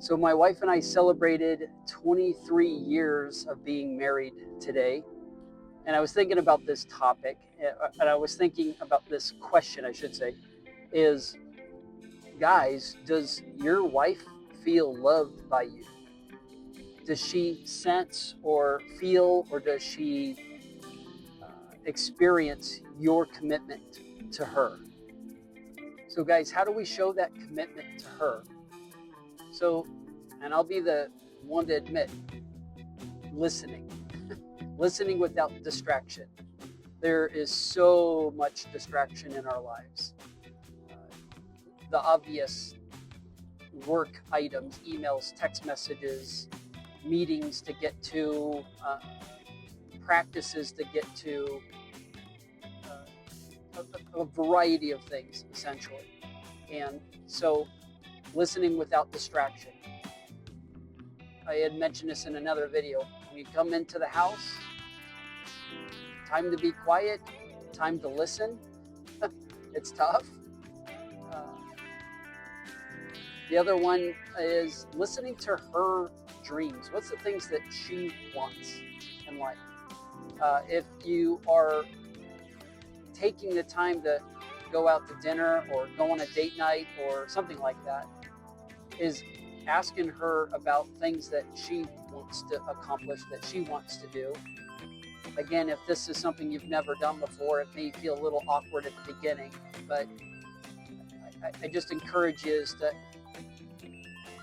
So my wife and I celebrated 23 years of being married today. And I was thinking about this topic, and I was thinking about this question, I should say, is, guys, does your wife feel loved by you? Does she sense or feel, or does she experience your commitment to her? So guys, how do we show that commitment to her? So, and I'll be the one to admit, listening. Listening without distraction. There is so much distraction in our lives. The obvious work items, emails, text messages, meetings to get to, practices to get to, a variety of things, essentially. And so, listening without distraction. I had mentioned this in another video. When you come into the house, time to be quiet, time to listen. It's tough. The other one is listening to her dreams. What's the things that she wants in life? If you are taking the time to go out to dinner or go on a date night or something like that, is asking her about things that she wants to accomplish, that she wants to do. Again, if this is something you've never done before, it may feel a little awkward at the beginning, but I just encourage you is to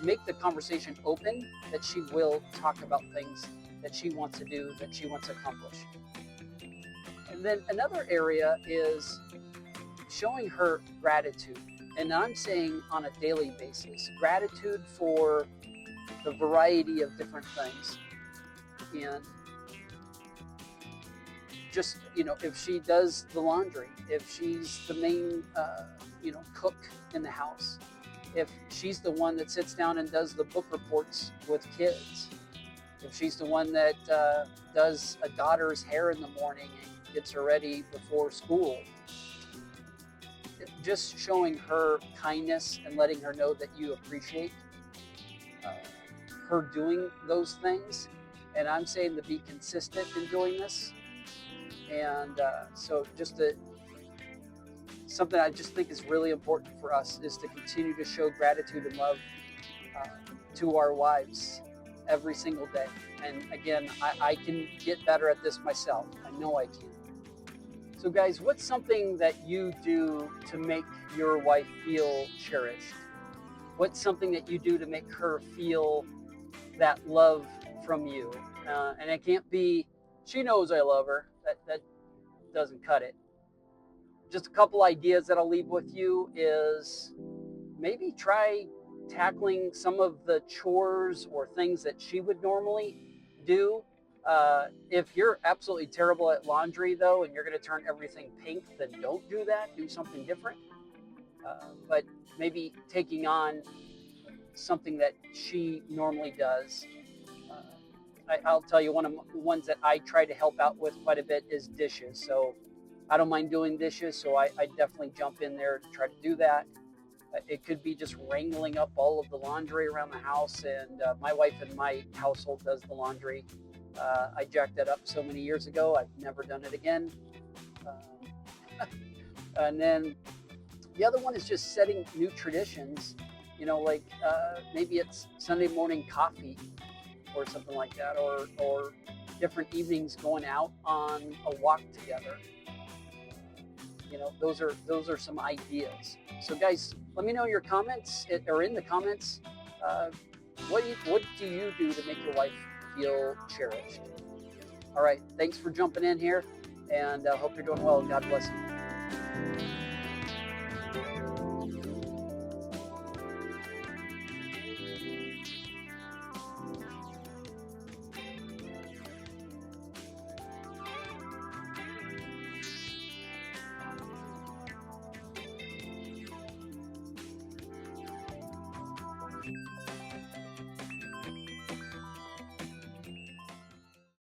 make the conversation open, that she will talk about things that she wants to do, that she wants to accomplish. And then another area is showing her gratitude. And I'm saying on a daily basis, gratitude for the variety of different things. And just, if she does the laundry, if she's the main, cook in the house, if she's the one that sits down and does the book reports with kids, if she's the one that does a daughter's hair in the morning and gets her ready before school, just showing her kindness and letting her know that you appreciate her doing those things. And I'm saying to be consistent in doing this. And so something I just think is really important for us is to continue to show gratitude and love to our wives every single day. And again, I can get better at this myself. I know I can. So guys, what's something that you do to make your wife feel cherished? What's something that you do to make her feel that love from you? And it can't be, she knows I love her. That doesn't cut it. Just a couple ideas that I'll leave with you is maybe try tackling some of the chores or things that she would normally do. If you're absolutely terrible at laundry, though, and you're going to turn everything pink, then don't do that. Do something different. But maybe taking on something that she normally does. I'll tell you, one of the ones that I try to help out with quite a bit is dishes. So I don't mind doing dishes, so I definitely jump in there to try to do that. It could be just wrangling up all of the laundry around the house, and my wife in my household does the laundry. I jacked that up so many years ago. I've never done it again. And then the other one is just setting new traditions, like maybe it's Sunday morning coffee or something like that, or different evenings going out on a walk together. Those are some ideas. So guys, let me know your comments, or in the comments, what do you do to make your wife feel cherished? All right, thanks for jumping in here, and I hope you're doing well. God bless you.